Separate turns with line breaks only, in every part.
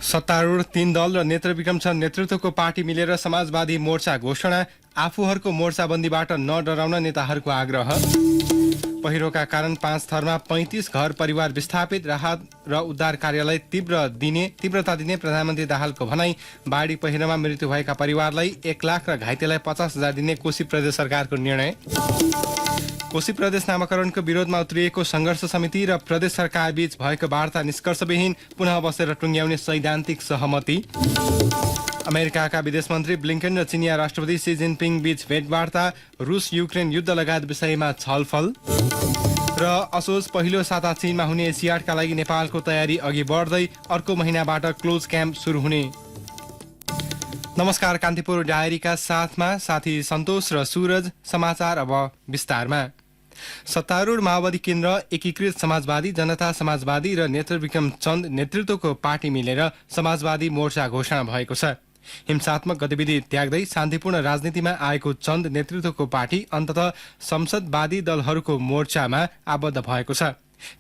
सत्तारूढ 3 दल र नेत्रविक्रम चन्द नेतृत्वको पार्टी मिलेर समाजवादी मोर्चा घोषणा। आफूहरूको मोर्चाबन्दीबाट नडराउन नेताहरूको आग्रह। पहिरोका कारण 5 थरमा 35 घर परिवार विस्थापित। राहत र उद्धार कार्यलाई तीव्रता दिने प्रधानमन्त्री दाहालको भनाई। बाढी पहिरोमा मृत्यु भएका परिवारलाई 1 लाख र घाइतेलाई 50,000 दिने कोशी प्रदेश सरकारको निर्णय। कोशी प्रदेश नामाकरणको विरोधमा उत्रिएको संघर्ष समिति र प्रदेश सरकार बीच भएको वार्ता निष्कर्षविहीन। पुनः बसेर टुङ्ग्याउने सैद्धान्तिक सहमति। अमेरिकाका विदेश मन्त्री ब्लिङ्कन र चिनिया राष्ट्रपति सी जिनपिङ बीच भेटवार्ता। रुस युक्रेन युद्ध लगायत विषयमा छलफल। र असोज पहिलो साता चीनमा हुने एसियाडका लागि नेपालको तयारी अघि बढ्दै। अर्को महिनाबाट क्लोज क्याम्प सुरु हुने। नमस्कार, कान्तिपुर डायरीका साथमा साथी सन्तोष र सूरज। समाचार अब विस्तारमा। सत्तारूढ माओवादी केन्द्र, एकीकृत समाजवादी, जनता समाजवादी र नेत्रविक्रम चन्द नेतृत्वको पार्टी मिलेर समाजवादी मोर्चा घोषणा भएको छ। हिंसात्मक गतिविधि त्याग्दै शान्तिपूर्ण राजनीतिमा आएको चन्द नेतृत्वको पार्टी अन्ततः संसदवादी दलहरूको मोर्चामा आबद्ध भएको छ।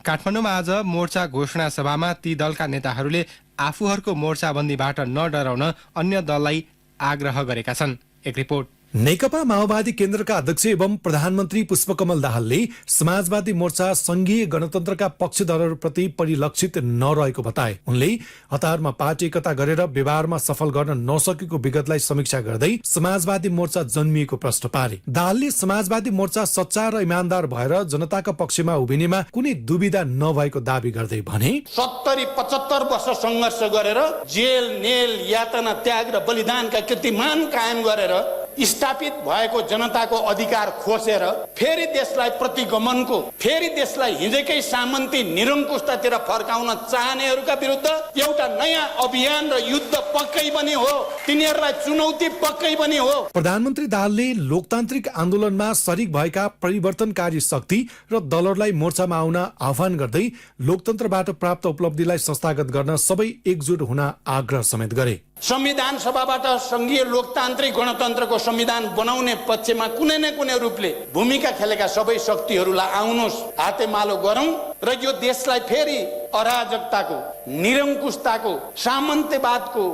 काठमाडौँमा आज मोर्चा घोषणा सभामा ती दलका नेताहरूले आफूहरूको मोर्चाबन्दीबाट नडराउन अन्य दललाई आग्रह गरेका छन्। एक रिपोर्ट।
नेकपा माओवादी केन्द्रका अध्यक्ष एवं प्रधानमन्त्री पुष्पकमल दाहालले समाजवादी मोर्चा संघीय गणतन्त्रका पक्षधरहरूप्रति परिलक्षित नरहेको बताए। उनले हतारमा पार्टी एकता गरेर व्यवहारमा सफल गर्न नसकेको विगतलाई समीक्षा गर्दै समाजवादी मोर्चा जन्मिएको प्रश्न पारे। दाहालले समाजवादी मोर्चा सच्चा र इमान्दार भएर जनताका पक्षमा उभिनेमा कुनै दुविधा नभएको दावी गर्दै भने
70-75 वर्ष संघर्ष गरेर जेल नेल यातना त्याग र बलिदानका कीर्तिमान कायम गरेर स्थापित भएको जनताको अधिकार खोसेर फेरि देशलाई प्रतिगमनको, फेरि देशलाई हिजोकै सामन्ती निरङ्कुशतातिर फर्काउन चाहनेहरूका विरुद्ध एउटा नयाँ अभियान र युद्ध पक्कै पनि हो। तिनीहरूलाई चुनौती पक्कै पनि हो।
प्रधानमन्त्री दाहालले लोकतान्त्रिक आन्दोलनमा शरीक भएका परिवर्तनकारी शक्ति र दलहरूलाई मोर्चामा आउन आह्वान गर्दै लोकतन्त्रबाट प्राप्त उपलब्धिलाई संस्थागत गर्न सबै एकजुट हुन आग्रह समेत गरे।
संविधान सभाबाट संघीय लोकतान्त्रिक गणतन्त्रको संविधान बनाउने पक्षमा कुनै न कुनै रूपले भूमिका खेलेका सबै शक्तिहरूलाई आउनुहोस्, हातेमालो गरौं र यो देशलाई फेरि अराजकताको, निरङ्कुशताको, सामन्त्यवादको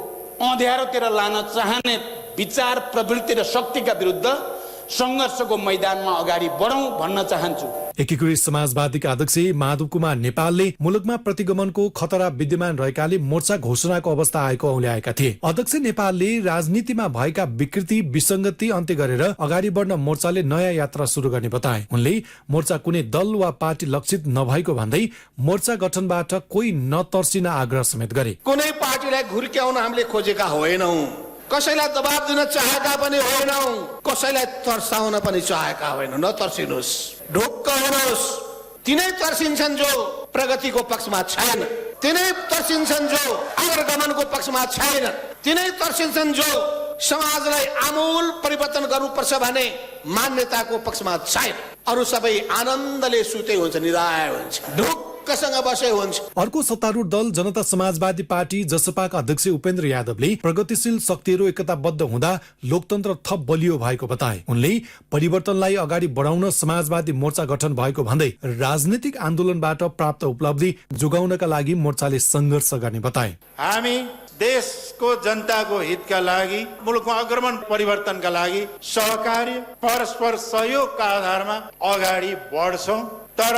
अँध्यारोतिर लान चाहने विचार प्रवृत्ति र शक्तिका विरुद्ध संघर्षको मैदानमा अगाडि बढौं भन्न चाहन्छु।
एकीकृत समाजवादीका अध्यक्ष माधव कुमार नेपालले मुलुकमा प्रतिगमनको खतरा विद्यमान रहेकाले मोर्चा घोषणाको अवस्था आएको औल्याएका थिए। अध्यक्ष नेपालले राजनीतिमा भएका विकृति विसङ्गति अन्त्य गरेर अगाडि बढ्न मोर्चाले नयाँ यात्रा सुरु गर्ने बताए। उनले मोर्चा कुनै दल वा पार्टी लक्षित नभएको भन्दै मोर्चा गठनबाट कोही नतर्सिन आग्रह समेत गरे।
कुनै पार्टीलाई घुर्क्याउन हामीले खोजेका होइनौं, कसैलाई दबाब दिन चाहेका पनि होइनौं, कसैलाई तर्साउन पनि चाहेका होइनौं। नतर्सिनुहोस्, ढुक्क हुनुहोस्। तिनै तर्सिन्छन् जो प्रगतिको पक्षमा छैन, तिनै तर्सिन्छन् जो अग्रगमनको पक्षमा छैन, तिनै तर्सिन्छन् जो समाजलाई आमूल परिवर्तन गर्नुपर्छ भने मान्यताको पक्षमा छैन। अरू सबै आनन्दले सुते हुन्छ, निराय हुन्छ, ढुक्कसँग बसे हुन्छ।
अर्को सत्तारूढ दल जनता समाजवादी पार्टी जसपाका अध्यक्ष उपेन्द्र यादवले प्रगतिशील शक्तिहरू एकताबद्ध हुँदा लोकतन्त्र थप बलियो भएको बताए। उनले परिवर्तनलाई अगाडि बढाउन समाजवादी मोर्चा गठन भएको भन्दै राजनीतिक आन्दोलनबाट प्राप्त उपलब्धि जोगाउनका लागि मोर्चाले सङ्घर्ष गर्ने बताए।
हामी देशको जनताको हितका लागि, मुलुकको अग्रगमन परिवर्तनका लागि सहकार्य परस्पर सहयोगका आधारमा अगाडि बढ्छौं। तर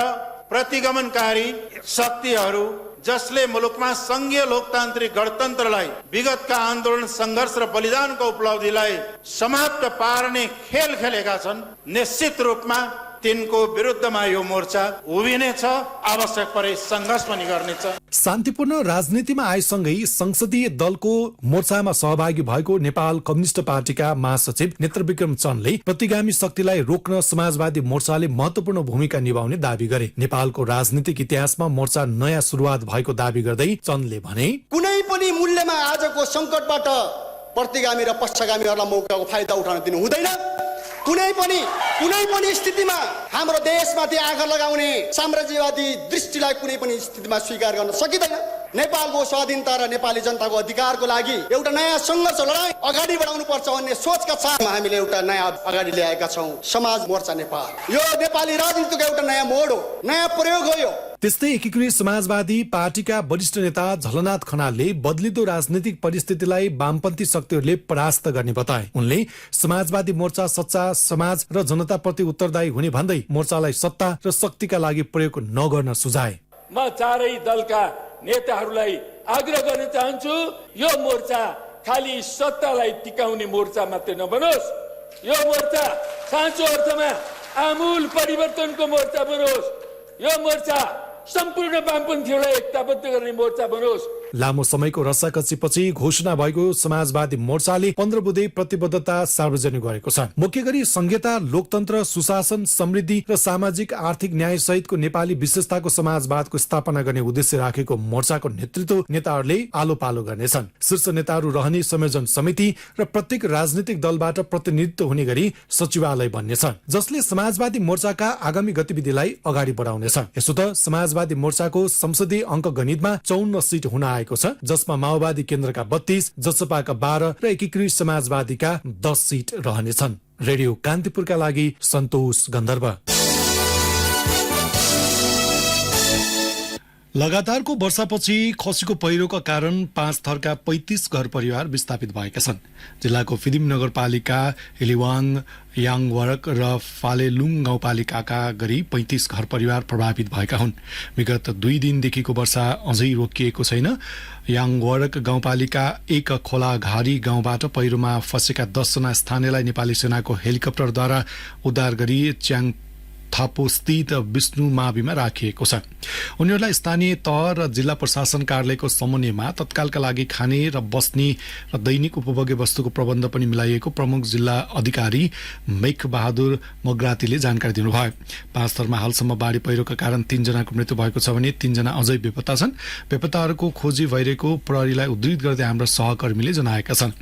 प्रतिगमनकारी शक्तिहरू जसले मुलुकमा संघीय लोकतान्त्रिक गणतन्त्रलाई, विगतका आन्दोलन संघर्ष र बलिदानको उपलब्धिलाई समाप्त पार्ने खेल खेलेका छन्, निश्चित रूपमा तिनको विरुद्धमा यो मोर्चा उभिनेछ, आवश्यक परे सङ्घर्ष पनि गर्नेछ।
शान्तिपूर्ण राजनीतिमा आएसँगै संसदीय दलको मोर्चामा सहभागी भएको नेपाल कम्युनिस्ट पार्टीका महासचिव नेत्रविक्रम चन्दले प्रतिगामी शक्तिलाई रोक्न समाजवादी मोर्चाले महत्वपूर्ण भूमिका निभाउने दावी गरे। नेपालको राजनीतिक इतिहासमा मोर्चा नयाँ सुरुवात भएको दावी गर्दै चन्दले भने,
कुनै पनि मूल्यमा आजको संकटबाट प्रतिगामी र पक्षगामीहरूलाई मौकाको फाइदा उठाउन दिनु हुँदैन। कुनै पनि स्थितिमा हाम्रो देशमाथि आँखा लगाउने साम्राज्यवादी दृष्टिलाई कुनै पनि स्थितिमा स्वीकार गर्न सकिँदैन। नेपालको स्वाधीनता र नेपाली जनताको अधिकारको लागि एउटा नयाँ सङ्घर्ष लडाई अगाडि बढाउनु पर्छ भन्ने सोचका साथमा हामीले एउटा नयाँ अगाडि ल्याएका छौँ, समाज मोर्चा नेपाल। यो नेपाली राजनीतिको एउटा नयाँ मोड हो, नयाँ प्रयोग हो। यो
त्यस्तै एकीकृत समाजवादी पार्टीका वरिष्ठ नेता झलनाथ खनालले बदलिदो राजनीतिक परिस्थितिलाई वामपन्थी शक्तिहरूले परास्त गर्ने बताए। उनले समाजवादी मोर्चा सच्चा समाज र जनताप्रति उत्तरदायी हुने भन्दै मोर्चालाई सत्ता र शक्तिका लागि प्रयोग नगर्न सुझाए।
म चारै दलका नेताहरूलाई आग्रह गर्न चाहन्छु, यो मोर्चा खाली सत्तालाई टिकाउने मोर्चा मात्रै नबनोस्, यो मोर्चा साँचो अर्थमा आमूल परिवर्तनको मोर्चा बनोस्, यो मोर्चा सम्पूर्ण वामपन्थीहरूलाई एकताबद्ध गर्ने मोर्चा बनोस्।
लामो समयको रस्साकसीपछि घोषणा भएको समाजवादी मोर्चाले 15 बुँदे प्रतिबद्धता सार्वजनिक गरेको छ। मुख्य गरी संहिता, लोकतन्त्र, सुशासन, समृद्धि र सामाजिक आर्थिक न्याय सहितको नेपाली विशेषताको समाजवादको स्थापना गर्ने उद्देश्य राखेको मोर्चाको नेतृत्व नेताहरूले आलो पालो गर्नेछन्। शीर्ष नेताहरू रहने संयोजन समिति र प्रत्येक राजनीतिक दलबाट प्रतिनिधित्व हुने गरी सचिवालय बन्नेछ, जसले समाजवादी मोर्चाका आगामी गतिविधिलाई अगाडि बढाउनेछ। यसो त समाजवादी मोर्चाको संसदीय अङ्क गणितमा 54 सिट हुन आएको छ, जसमा माओवादी केन्द्रका 32, जसपाका 12 र एकीकृत समाजवादीका 10 सिट रहनेछन्। रेडियो कान्तिपुरका लागि सन्तोष गन्धर्व। लगातारको वर्षापछि खसेको पहिरोका कारण 5 थरका 35 घर परिवार विस्थापित भएका छन्। जिल्लाको फिदिम नगरपालिका, हिलिवाङ, याङवरक र फालेलुङ गाउँपालिकाका गरी 35 घर परिवार प्रभावित भएका हुन्। विगत 2 दिनदेखिको वर्षा अझै रोकिएको छैन। याङवरक गाउँपालिका 1 खोलाघारी गाउँबाट पहिरोमा फँसेका 10 जना स्थानीयलाई नेपाली सेनाको हेलिकप्टरद्वारा उद्धार गरी च्याङ थापो स्थित विष्णु माविमा राखिएको छ। उनीहरूलाई स्थानीय तह र जिल्ला प्रशासन कार्यालयको समन्वयमा तत्कालका लागि खाने र बस्ने र दैनिक उपभोग्य वस्तुको प्रबन्ध पनि मिलाइएको प्रमुख जिल्ला अधिकारी मेख बहादुर मगरातीले जानकारी दिनुभयो। 5 थरमा हालसम्म बाढी पहिरोका कारण 3 जनाको मृत्यु भएको छ भने 3 जना अझै बेपत्ता छन्। बेपत्ताहरूको खोजी भइरहेको प्रहरीलाई उद्धृत गर्दै हाम्रा सहकर्मीले जनाएका छन्।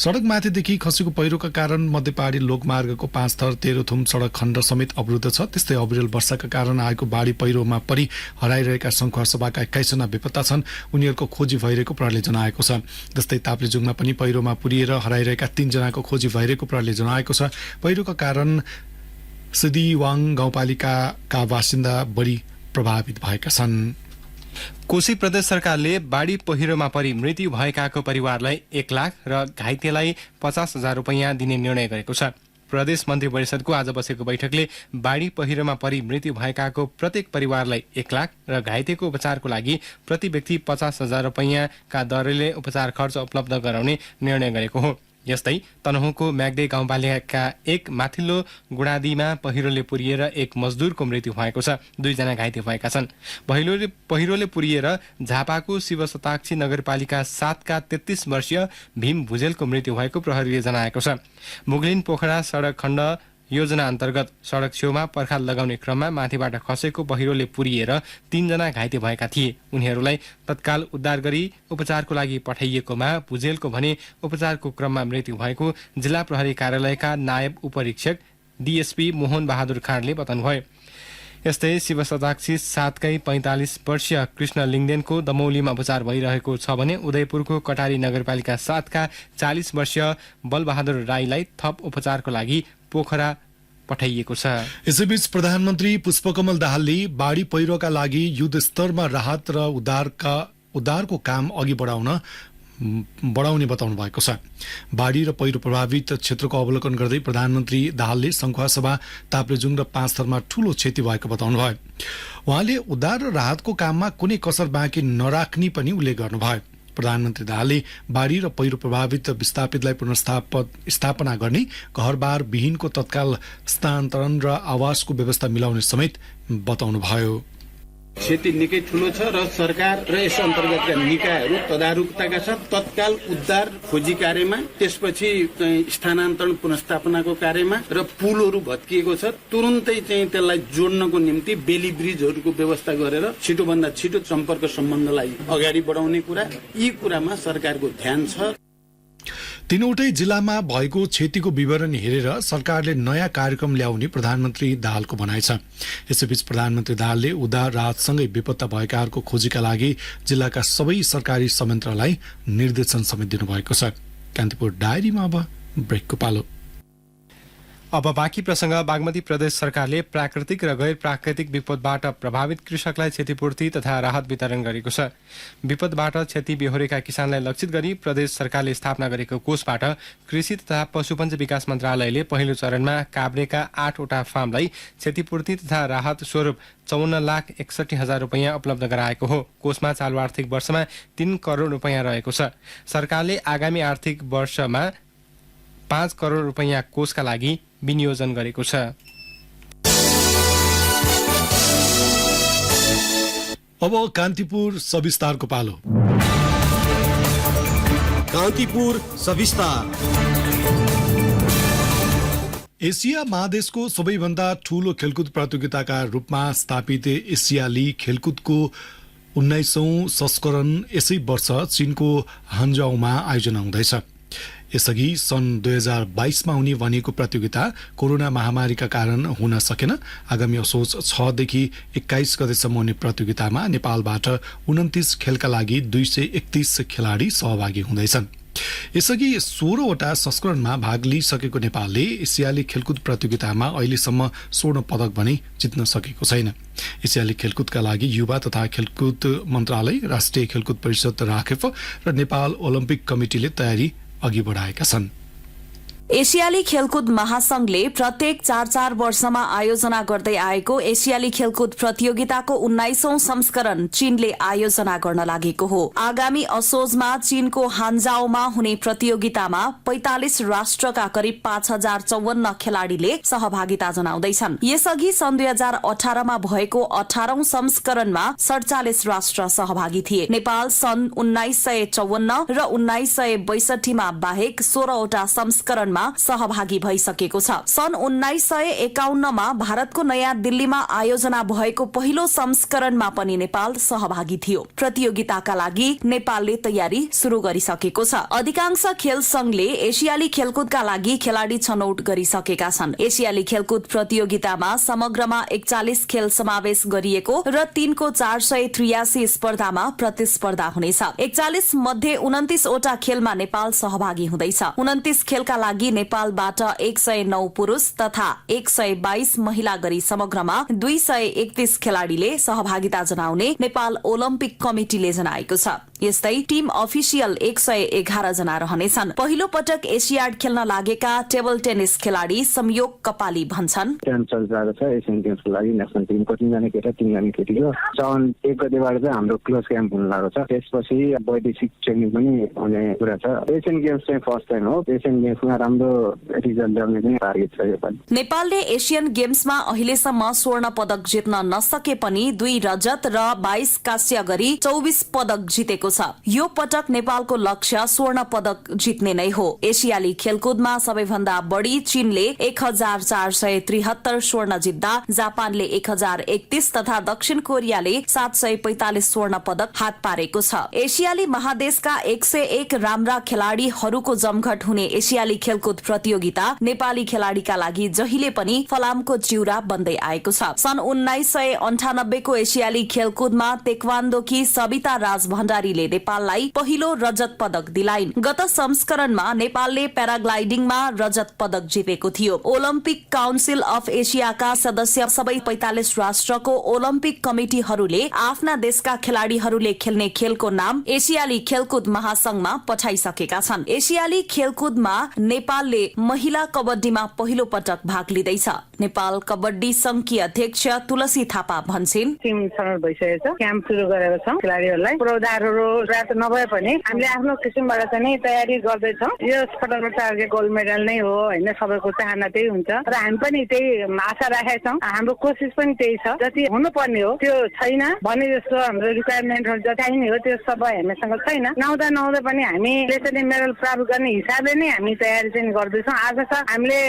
सडक माथिदेखि खसेको पहिरोका कारण मध्यपहाडी लोकमार्गको 5 थर तेह्रथुम सडक खण्ड समेत अवरुद्ध छ। त्यस्तै अविरल वर्षाका कारण आएको बाढी पहिरोमा परि हराइरहेका संखुवा सभाका 21 जना बेपत्ता छन्। उनीहरूको खोजी भइरहेको प्रहरीले जनाएको छ। त्यस्तै ताप्लेजुङमा पनि पहिरोमा पुरिएर हराइरहेका 3 जनाको खोजी भइरहेको प्रहरीले जनाएको छ। पहिरोका कारण सिदिवाङ गाउँपालिकाका बासिन्दा बढी प्रभावित भएका छन्।
कोशी प्रदेश सरकारले बाढी पहिरोमा परि मृत्यु भएकाको परिवारलाई 1 लाख र घाइतेलाई 50,000 रुपैयाँ दिने निर्णय गरेको छ। प्रदेश मन्त्री परिषदको आज बसेको बैठकले बाढी पहिरोमा परि मृत्यु भएकाको प्रत्येक परिवारलाई 1 लाख र घाइतेको उपचारको लागि प्रति व्यक्ति 50,000 रुपैयाँका दरले उपचार खर्च उपलब्ध गराउने निर्णय गरेको हो। यस्तै तनहुँको म्याग्दे गाउँपालिका 1 माथिल्लो गुडादीमा पहिरोले पुरिएर 1 मजदुरको मृत्यु भएको छ। 2 जना घाइते भएका छन्। पहिरोले पुरिएर झापाको शिवशताक्षी नगरपालिका 7 का 33 वर्षीय भीम भुजेलको मृत्यु भएको प्रहरीले जनाएको छ। मुगलिन पोखरा सडक खण्ड योजना अन्तर्गत सडक छेउमा पर्खाल लगाउने क्रममा माथिबाट खसेको पहिरोले पुरिएर 3 जना घाइते भएका थिए। उनीहरूलाई तत्काल उद्धार गरी उपचारको लागि पठाइएकोमा भुजेलको भने उपचारको क्रममा मृत्यु भएको जिल्ला प्रहरी कार्यालयका नायब उपरीक्षक डीएसपी मोहन बहादुर खाँडले बताउनुभयो। यस्तै शिवशताक्षी 7 कै 45 वर्षीय कृष्ण लिङ्गदेनको दमौलीमा उपचार भइरहेको छ भने उदयपुरको कटारी नगरपालिका 7 का 40 वर्षीय बलबहादुर राईलाई थप उपचारको लागि पोखरा पठाइएको छ।
यसैबीच प्रधानमन्त्री पुष्पकमल दाहालले बाढी पहिरोका लागि युद्ध स्तरमा राहत र उद्धारको काम अघि बढाउने बताउनु भएको छ। बाढी र पहिरो प्रभावित क्षेत्रको अवलोकन गर्दै प्रधानमन्त्री दाहालले संखुवा सभा, ताप्लेजुङ र 5 थरमा ठूलो क्षति भएको बताउनुभयो। उहाँले उद्धार र राहतको काममा कुनै कसर बाँकी नराख्ने पनि उल्लेख गर्नुभयो। प्रधानमन्त्री दाहालले बाढी र पहिरो प्रभावित विस्थापितलाई पुनर्स्थापना गर्ने, घरबार विहीनको तत्काल स्थानान्तरण र आवासको व्यवस्था मिलाउने समेत बताउनुभयो।
क्षति निकै ठूलो छ र सरकार र यस अन्तर्गतका निकायहरू तदारुकताका साथ तत्काल उद्धार खोजी कार्यमा, त्यसपछि स्थानान्तरण पुनर्स्थापनाको कार्यमा र पुलहरू भत्किएको छ तुरुन्तै त्यसलाई जोड्नको निम्ति बेली ब्रिजहरूको व्यवस्था गरेर छिटोभन्दा छिटो सम्पर्क सम्बन्धलाई अगाडि बढाउने कुरा, यी कुरामा सरकारको ध्यान छ।
तीनवटै जिल्लामा भएको क्षतिको विवरण हेरेर सरकारले नयाँ कार्यक्रम ल्याउने प्रधानमन्त्री दाहालको भनाइ छ। यसैबीच प्रधानमन्त्री दाहालले उद्धार राहतसँगै बेपत्ता भएकाहरूको खोजीका लागि जिल्लाका सबै सरकारी संयन्त्रलाई निर्देशन समेत दिनुभएको छ। कान्तिपुर डायरीमा अब ब्रेकको पालो।
अब बाँकी प्रसंग। बागमती प्रदेश सरकारले प्राकृतिक र गैर प्राकृतिक विपदबाट प्रभावित कृषकलाई क्षतिपूर्ति तथा राहत वितरण गरेको छ। विपदबाट क्षति बेहोरेका किसानलाई लक्षित गरी प्रदेश सरकारले स्थापना गरेको कोषबाट कृषि तथा पशुपञ्च विकास मन्त्रालयले पहिलो चरणमा काभ्रेका 8वटा फार्मलाई क्षतिपूर्ति तथा राहत स्वरूप 54,61,000 रुपैयाँ उपलब्ध गराएको हो। कोषमा चालु आर्थिक वर्षमा 3 करोड रुपैयाँ रहेको छ। सरकारले आगामी आर्थिक वर्षमा 5 करोड रुपैयाँ कोषका लागि विनियोजन गरेको छ।
अब कान्तिपुर सविस्तारको पालो।
कान्तिपुर सविस्तार।
एसिया महादेशको सबैभन्दा ठूलो खेलकुद प्रतियोगिताका रूपमा स्थापित एसियाली खेलकुदको 19औं संस्करण यसै वर्ष चीनको हान्जाउमा आयोजना हुँदैछ। यसअघि सन् 2022 मा हुने भनिएको प्रतियोगिता कोरोना महामारीका कारण हुन सकेन। आगामी असोज 6 देखि 21 गतेसम्म हुने प्रतियोगितामा नेपालबाट 29 खेलका लागि 231 खेलाडी सहभागी हुँदैछन्। यसअघि 16वटा संस्करणमा भाग लिइसकेको नेपालले एसियाली खेलकुद प्रतियोगितामा अहिलेसम्म स्वर्ण पदक भने जित्न सकेको छैन। एसियाली खेलकुदका लागि युवा तथा खेलकुद मन्त्रालय, राष्ट्रिय खेलकुद परिषद राखेफ र नेपाल ओलम्पिक कमिटिले तयारी अघि बढाएका छन्।
एसियाली खेलकुद महासंघले प्रत्येक 4-4 वर्षमा आयोजना गर्दै आएको एसियाली खेलकुद प्रतियोगिताको 19औं संस्करण चीनले आयोजना गर्न लागेको हो। आगामी असोजमा चीनको हान्जाओमा हुने प्रतियोगितामा 45 राष्ट्रका करिब 5,054 खेलाड़ीले सहभागिता जनाउँदैछन्। यसअघि सन् 2018 मा भएको 18औं संस्करणमा 47 राष्ट्र सहभागी थिए। नेपाल सन् 1954 र 1962 मा बाहेक 16वटा संस्करणमा सहभागी भइसकेको छ। सन् 1951 मा भारतको नयाँ दिल्लीमा आयोजना भएको पहिलो संस्करणमा पनि नेपाल सहभागी थियो। प्रतियोगिताका लागि नेपालले तयारी शुरू गरिसकेको छ। अधिकांश खेल संघले एसियाली खेलकुदका लागि खेलाडी छनौट गरिसकेका छन्। एसियाली खेलकुद प्रतियोगितामा समग्रमा 41 खेल समावेश गरिएको र 3 को 483 स्पर्धामा प्रतिस्पर्धा हुनेछ। 41 मध्ये 29 वटा खेलमा नेपाल सहभागी हुँदैछ। 29 खेलका लागि नेपालबाट 109 पुरुष तथा 122 महिला गरी समग्रमा 231 खेलाडीले सहभागिता जनाउने नेपाल ओलम्पिक कमिटिले जनाएको छ। यस्तै टिम अफिसियल 111 जना रहनेछन्। पहिलो पटक एसियाड खेल्न लागेका टेबल टेनिस खेलाडी संयोग कपाली भन्छन्,
एसियन गेम्सको लागि नेसनल टिमको 3 जना केटा 3 जना केटीको साउन 1 गतेबाट चाहिँ हाम्रो क्लोज क्याम्प हुन लागेको छ। त्यसपछि वैदेशिक ट्रेनिङ पनि हुने कुरा छ। एसियन गेम्स चाहिँ फर्स्ट टाइम हो। एसियन गेम्समा राम्रो रिजल्ट ल्याउने पनि टार्गेट छ योपालि।
नेपालले एसियन गेम्समा अहिलेसम्म स्वर्ण पदक जित्न नसके पनि 2 रजत र 22 कांस्य गरी 24 पदक जितेको छ। यो पटक नेपालको लक्ष्य स्वर्ण पदक जित्ने नै हो। एसियाली खेलकुदमा सबैभन्दा बढी चीनले 1473 स्वर्ण जित्दा जापानले 1031 तथा दक्षिण कोरियाले 745 स्वर्ण पदक हात पारेको छ। एसियाली महादेशका 101 राम्रा खेलाड़ीहरूको जमघट हुने एसियाली खेलकुद प्रतियोगिता नेपाली खेलाड़ीका लागि जहिले पनि फलामको चिउरा बन्दै आएको छ। सन् 1998 को एसियाली खेलकुदमा तेक्वान्दोकी सबिता राज भण्डारीले नेपाललाई पहिलो रजत पदक दिलाइन्। गत संस्करणमा नेपालले प्याराग्लाइडिङमा रजत पदक जितेको थियो। ओलम्पिक काउन्सिल अफ एसियाका सदस्य सबै 45 राष्ट्रको ओलम्पिक कमिटिहरूले आफ्ना देशका खेलाड़ीहरूले खेल्ने खेलको नाम एसियाली खेलकुद महासंघमा पठाइसकेका छन्। एसियाली खेलकुदमा नेपालले महिला कबड्डीमा पहिलो पटक भाग लिँदैछ। नेपाल कबड्डी संघकी अध्यक्ष तुलसी थापा भन्छन्,
टिम छनौट भइसकेको छ। क्याम्प सुरु गरेका छौं। खेलाड़ीहरूलाई पूर्वाधारहरू पर्याप्त नभए पनि हामीले आफ्नो किसिमबाट चाहिँ तयारी गर्दैछौँ। यो पटकको टार्गेट गोल्ड मेडल नै हो हैन, सबैको चाहना त्यही हुन्छ र हामी पनि त्यही आशा राखेका छौँ। हाम्रो कोसिस पनि त्यही छ। जति हुनुपर्ने हो त्यो छैन भने जस्तो हाम्रो रिक्वायरमेन्टहरू जति चाहिने हो त्यो सबै हामीसँग छैन। नहुँदा पनि हामीले चाहिँ मेडल प्राप्त गर्ने हिसाबले नै हामी तयारी चाहिँ गर्दैछौँ। आज त हामीले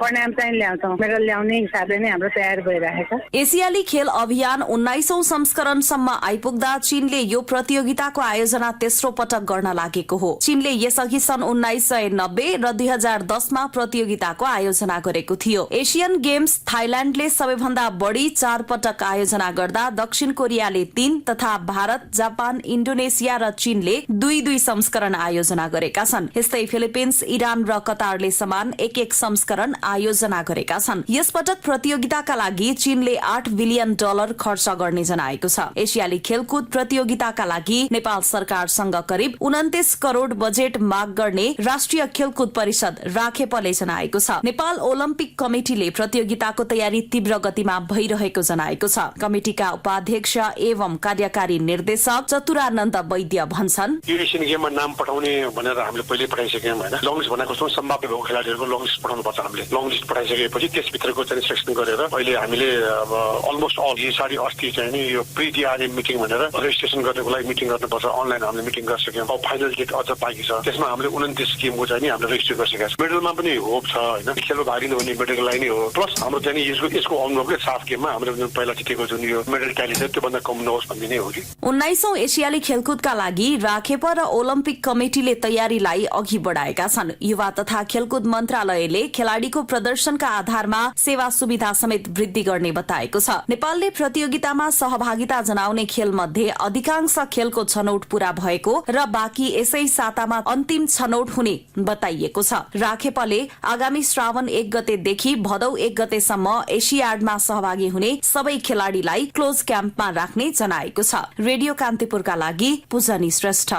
परिणाम चाहिँ ल्याउँछौँ। मेडल ल्याउने हिसाबले नै हाम्रो तयारी भइरहेको छ।
एसियाली खेल अभियान 19औं संस्करणसम्म आइपुग्दा चीनले यो प्रतियोगिताको आयोजना तेस्रो पटक गर्न लागेको हो। चीनले यसअघि सन् 1990 र 2010 मा प्रतियोगिताको आयोजना गरेको थियो। एसियन गेम्स थाइल्याण्डले सबैभन्दा बढी 4 पटक आयोजना गर्दा दक्षिण कोरियाले 3 तथा भारत, जापान, इन्डोनेसिया र चीनले 2-2 संस्करण आयोजना गरेका छन्। यस्तै फिलिपिन्स, इरान र कतारले समान एक संस्करण आयोजना गरेका छन्। यसपटक प्रतियोगिताका लागि चीनले $8 बिलियन खर्च गर्ने जनाएको छ। एसियाली खेलकुद प्रतियोगिताका लागि नेपाल सरकारसँग करिब 29 करोड़ बजेट माग गर्ने राष्ट्रिय खेलकुद परिषद राखेपले जनाएको छ। नेपाल ओलम्पिक कमिटिले प्रतियोगिताको तयारी तीव्र गतिमा भइरहेको जनाएको छ। कमिटिका उपाध्यक्ष एवं कार्यकारी निर्देशक चतुरानन्द वैद्य भन्छन्,
यो एसियन गेममा नाम पठाउने भनेर हामीले पहिले पठाइसक्यौँ हैन। लङ लिस्ट भनेको छौँ, सम्भाव्य भएको खेलाडीहरूको लङ लिस्ट पठाउनुपर्छ। हामीले लङ लिस्ट पठाइसकेपछि त्यसभित्रको चाहिँ सेलेक्सन गरेर अहिले हामीले अब अलमोस्ट अल साढे अस्ति चाहिँ नि यो प्रि डिआरए मिटिङ भनेर रेजिस्ट्रेसन गर्नको लागि मिटिङ गर्नुपर्छ। अनलाइन हामीले मिटिङ गरिसक्यौँ। अब फाइनल डेट अझ बाँकी छ। त्यसमा हामीले 29 गेमको चाहिँ नि हामीले रेजिस्टर गरिसकेका छौँ। मेडलमा पनि होप छ हैन। खेलमा भाग लिनु भने मेडलको लागि नै हो। प्लस हाम्रो चाहिँ यसको अनुभवले साफ गेममा हामीले पहिला जितेको जुन यो मेडल ट्याली छ त्योभन्दा कम नहोस् भन्ने नै हो कि।
19औं एसियाली खेलकुदका लागि राखेप र ओलम्पिक कमिटिले तयारीलाई अघि बढाएका छन्। युवा तथा खेलकुद मन्त्रालयले खेलाडीको प्रदर्शनका आधारमा सेवा सुविधा समेत वृद्धि गर्ने बताएको छ। नेपालले प्रतियोगितामा सहभागिता जनाउने खेल मध्ये अधिकांश खेलको छनौट पूरा भएको र बाँकी यसै सातामा अन्तिम छनौट हुने बताइएको छ। राखेपले आगामी श्रावण 1 गतेदेखि भदौ 1 गतेसम्म एसियाडमा सहभागी हुने सबै खेलाडीलाई क्लोज क्याम्पमा राख्ने जनाएको छ। रेडियो कान्तिपुरका लागि पूजनी श्रेष्ठ।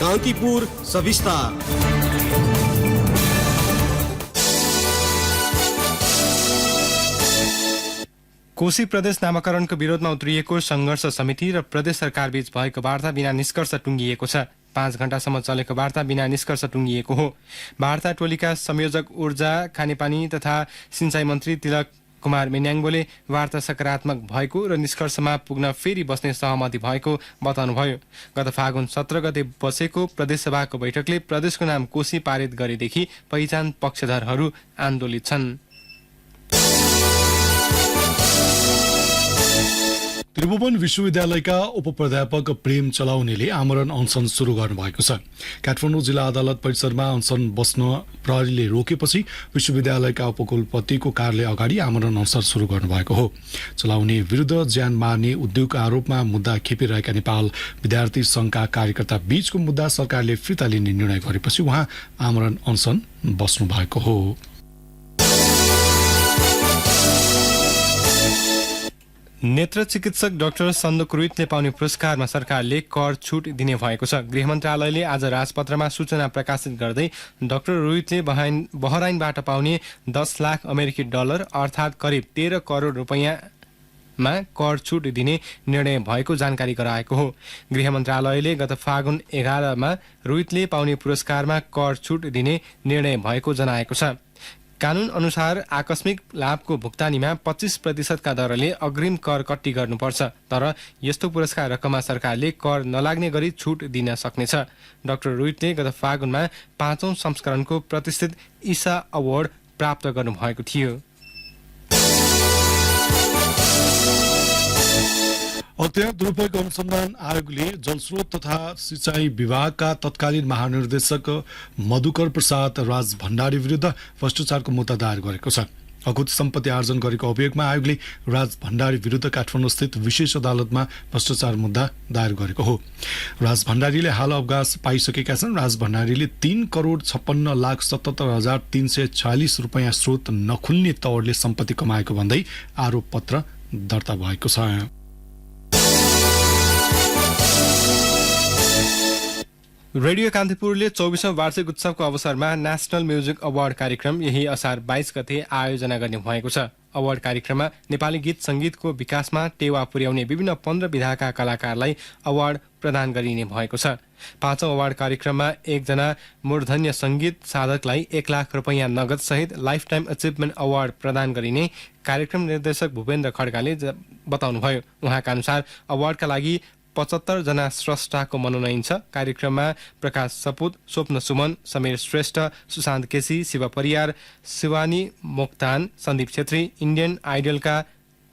कान्तिपुर सविस्तार।
कोशी प्रदेश नामाकरणको विरोधमा उत्रिएको संघर्ष समिति र प्रदेश सरकारबीच भएको वार्ता बिना निष्कर्ष टुङ्गिएको छ। 5 घण्टासम्म चलेको वार्ता बिना निष्कर्ष टुङ्गिएको हो। वार्ता टोलीका संयोजक ऊर्जा, खानेपानी तथा सिंचाई मन्त्री तिलक कुमार मेन्याङ्बोले वार्ता सकारात्मक भएको र निष्कर्षमा पुग्न फेरि बस्ने सहमति भएको बताउनुभयो। गत फागुन 17 गते बसेको प्रदेशसभाको बैठकले प्रदेशको नाम कोशी पारित गरेदेखि पहिचान पक्षधरहरू आन्दोलित छन्।
त्रिभुवन विश्वविद्यालयका उपप्राध्यापक प्रेम चलाउनेले आमरण अनसन सुरु गर्नुभएको छ। काठमाडौँ जिल्ला अदालत परिसरमा अनसन बस्न प्रहरीले रोकेपछि विश्वविद्यालयका उपकुलपतिको कार्यालय अगाडि आमरण अनसन सुरु गर्नुभएको हो। चलाउने विरुद्ध ज्यान मार्ने उद्योगको आरोपमा मुद्दा खेपिरहेका नेपाल विद्यार्थी संघका कार्यकर्ता बीचको मुद्दा सरकारले फिर्ता लिने निर्णय गरेपछि उहाँ आमरण अनसन बस्नु भएको हो।
नेत्र चिकित्सक डाक्टर सन्दक रुइतले पाउने पुरस्कारमा सरकारले कर छुट दिने भएको छ। गृह मन्त्रालयले आज राजपत्रमा सूचना प्रकाशित गर्दै डाक्टर रुइतले बहराइनबाट पाउने 10 लाख अमेरिकी डलर अर्थात् करिब 13 करोड रुपैयाँमा कर छुट दिने निर्णय भएको जानकारी गराएको हो। गृह मन्त्रालयले गत फागुन 11 रुइतले पाउने पुरस्कारमा कर छुट दिने निर्णय भएको जनाएको छ। कानून अनुसार आकस्मिक लाभको भुक्तानीमा 25% का दरले अग्रिम कर कट्टी गर्नुपर्छ। तर यस्तो पुरस्कार रकममा सरकारले कर नलाग्ने गरी छुट दिन सक्नेछ। डाक्टर रुइतले गत फागुनमा 5औं संस्करणको प्रतिष्ठित ईसा अवार्ड प्राप्त गर्नुभएको थियो।
अत्यन्त दुरुपयोग अनुसन्धान आयोगले जलस्रोत तथा सिंचाई विभागका तत्कालीन महानिर्देशक मधुकर प्रसाद राज भण्डारी विरुद्ध भ्रष्टाचारको मुद्दा दायर गरेको छ। अकुत सम्पत्ति आर्जन गरेको अभियोगमा आयोगले राज भण्डारी विरुद्ध काठमाडौँ स्थित विशेष अदालतमा भ्रष्टाचार मुद्दा दायर गरेको हो। राज भण्डारीले हाल अवकाश पाइसकेका छन्। राज भण्डारीले 3,56,77,346 रुपैयाँ स्रोत नखुल्ने तवरले सम्पत्ति कमाएको भन्दै आरोप पत्र दर्ता भएको छ।
रेडियो कान्तिपुरले 24औं वार्षिक उत्सवको अवसरमा नेशनल म्युजिक अवार्ड कार्यक्रम यही असार 22 गते आयोजना गर्ने भएको छ। अवार्ड कार्यक्रममा नेपाली गीत संगीतको विकासमा टेवा पुर्याउने विभिन्न 15 विधाका कलाकारलाई अवार्ड प्रदान गरिने भएको छ। 5औं अवार्ड कार्यक्रममा एकजना मूर्धन्य संगीत साधकलाई 1 लाख रुपैयाँ नगद सहित लाइफ टाइम अचिभमेन्ट अवार्ड प्रदान गरिने कार्यक्रम निर्देशक भूपेन्द्र खड्काले बताउनुभयो। उहाँका अनुसार अवार्डका लागि 75 जना स्रष्टाको मनोनयन छ। कार्यक्रममा प्रकाश सपुत, स्वप्न सुमन, समीर श्रेष्ठ, सुशान्त केसी, शिव परियार, शिवानी मोक्तान, सन्दीप छेत्री, इन्डियन आइडलका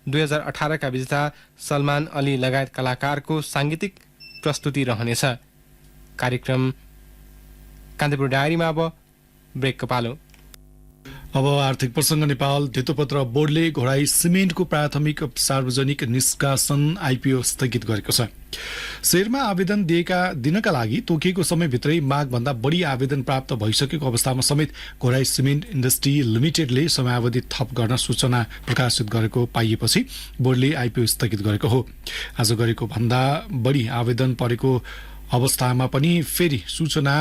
2018 का विजेता सलमान अली लगायत कलाकारको सांगीतिक प्रस्तुति रहनेछ। कार्यक्रम कान्तिपुर डायरीमा अब ब्रेकको पालो।
अब आर्थिक प्रसंग नेपाल धितोपत्र बोर्डले घोडाई सिमेन्टको प्राथमिक सार्वजनिक निष्कासन आइपिओ स्थगित गरेको छ। शेयरमा आवेदन दिनका लागि तोकिएको समयभित्रै मागभन्दा बढी आवेदन प्राप्त भइसकेको अवस्थामा समेत घोडाई सिमेन्ट इन्डस्ट्री लिमिटेडले समयावधि थप गर्न सूचना प्रकाशित गरेको पाइएपछि बोर्डले आइपिओ स्थगित गरेको हो। आज गरेको भन्दा बढी आवेदन परेको अवस्थामा पनि फेरि सूचना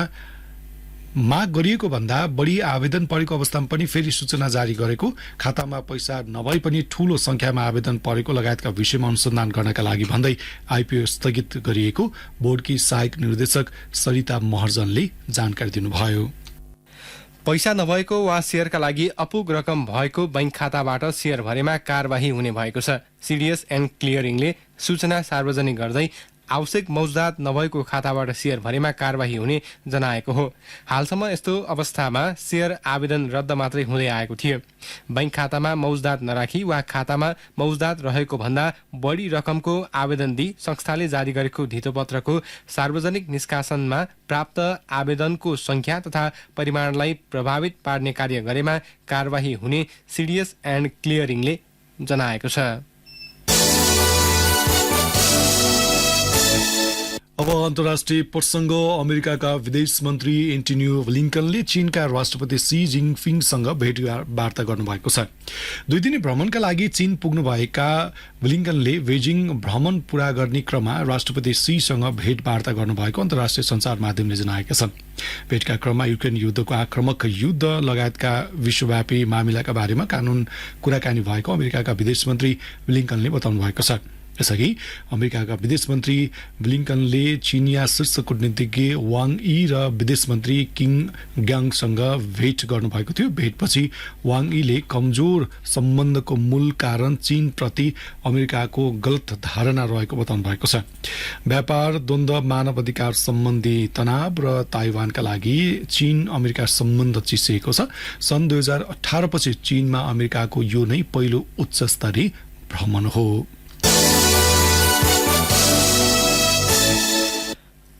माग गरिएको भन्दा बढी आवेदन परेको अवस्थामा पनि फेरि सूचना जारी गरेको, खातामा पैसा नभए पनि ठूलो संख्यामा आवेदन परेको लगायतका विषयमा अनुसन्धान गर्नका लागि भन्दै आइपिओ स्थगित गरिएको बोर्डकी सहायक निर्देशक सरिता महर्जनले जानकारी दिनुभयो।
पैसा नभएको वा शेयरका लागि अपुग रकम भएको बैंक खाताबाट शेयर भरेमा कारबाही हुने भएको छ। सिडिएस एन्ड क्लियरिङले सूचना सार्वजनिक गर्दै आवश्यक मौजदात नभएको खाताबाट शेयर भरेमा कारबाही हुने जनाएको हो। हालसम्म यस्तो अवस्थामा शेयर आवेदन रद्द मात्रै हुँदै आएको थियो। बैंक खातामा मौजदात नराखी वा खातामा मौजदात रहेको भन्दा बढी रकमको आवेदन दिई संस्थाले जारी गरेको धितोपत्रको सार्वजनिक निष्कासनमा प्राप्त आवेदनको संख्या तथा परिमाणलाई प्रभावित पार्ने कार्य गरेमा कारबाही हुने सिडिएस एन्ड क्लियरिङले जनाएको छ।
अब अन्तर्राष्ट्रिय प्रसंग अमेरिकाका विदेश मन्त्री एन्टोनी ब्लिङ्कनले चीनका राष्ट्रपति सी जिनपिङसँग भेटवार्ता गर्नुभएको छ। 2 दिने भ्रमणका लागि चीन पुग्नुभएका ब्लिङ्कनले बेजिङ भ्रमण पूरा गर्ने क्रममा राष्ट्रपति सीसँग भेटवार्ता गर्नुभएको अन्तर्राष्ट्रिय सञ्चार माध्यमले जनाएका छन्। भेटका क्रममा युक्रेन युद्धको आक्रामक युद्ध लगायतका विश्वव्यापी मामिलाका बारेमा कानून कुराकानी भएको अमेरिकाका विदेश मन्त्री ब्लिङ्कनले बताउनु भएको छ। यसअघि अमेरिकाका विदेश मन्त्री ब्लिङ्कनले चिनिया शीर्ष कूटनीतिज्ञ वाङ यी र विदेश मन्त्री किङ ग्याङसँग भेट गर्नुभएको थियो। भेटपछि वाङ यीले कमजोर सम्बन्धको मूल कारण चीनप्रति अमेरिकाको गलत धारणा रहेको बताउनु भएको छ। व्यापार द्वन्द्व, मानव अधिकार सम्बन्धी तनाव र ताइवानका लागि चीन अमेरिका सम्बन्ध चिसिएको छ। सन् 2018 पछि चीनमा अमेरिकाको यो नै पहिलो उच्च स्तरीय भ्रमण हो।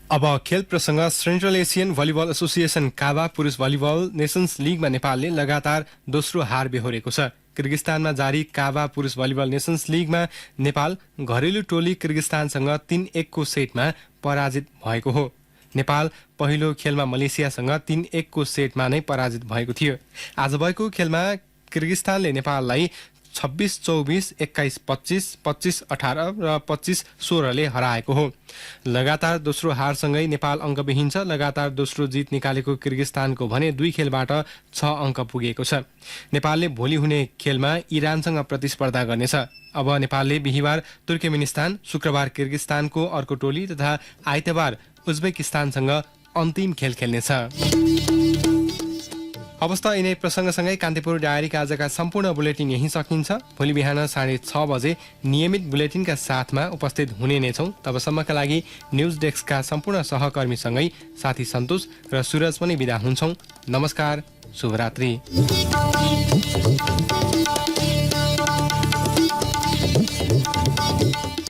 अब खेल प्रसंग। सेन्ट्रल एसियन भलिबल एसोसिएसन काबा पुरुष भलिबल नेसन्स लिगमा नेपालले लगातार दोस्रो हार बेहोरेको छ। किर्गिस्तानमा जारी काबा पुरुष भलिबल नेसन्स लिगमा नेपाल घरेलु टोली किर्गिस्तानसँग 3-1 को सेटमा पराजित भएको हो। नेपाल पहिलो खेलमा मलेसियासँग 3-1 को सेटमा नै पराजित भएको थियो। आज भएको खेलमा किर्गिस्तानले नेपाललाई 26-24, 21-25, 25-18 र 25-16 ले हराएको हो। लगातार दोस्रो हारसँगै नेपाल अङ्कविहीन छ। लगातार दोस्रो जित निकालेको किर्गिस्तानको भने 2 खेलबाट 6 अङ्क पुगेको छ। नेपालले भोलि हुने खेलमा इरानसँग प्रतिस्पर्धा गर्नेछ। अब नेपालले बिहिबार तुर्कमेनिस्तान, शुक्रबार किर्गिस्तानको अर्को टोली तथा आइतबार उज्बेकिस्तानसँग अन्तिम खेल खेल्नेछ। अवस्था यिनै प्रसङ्गसँगै कान्तिपुर डायरीका आजका सम्पूर्ण बुलेटिन यही सकिन्छ। भोलि बिहान 6:30 बजे नियमित बुलेटिनका साथमा उपस्थित हुने नै छौँ। तबसम्मका लागि न्युज डेस्कका सम्पूर्ण सहकर्मीसँगै साथी सन्तोष र सूरज पनि बिदा हुन्छौँ। नमस्कार, शुभरात्रि।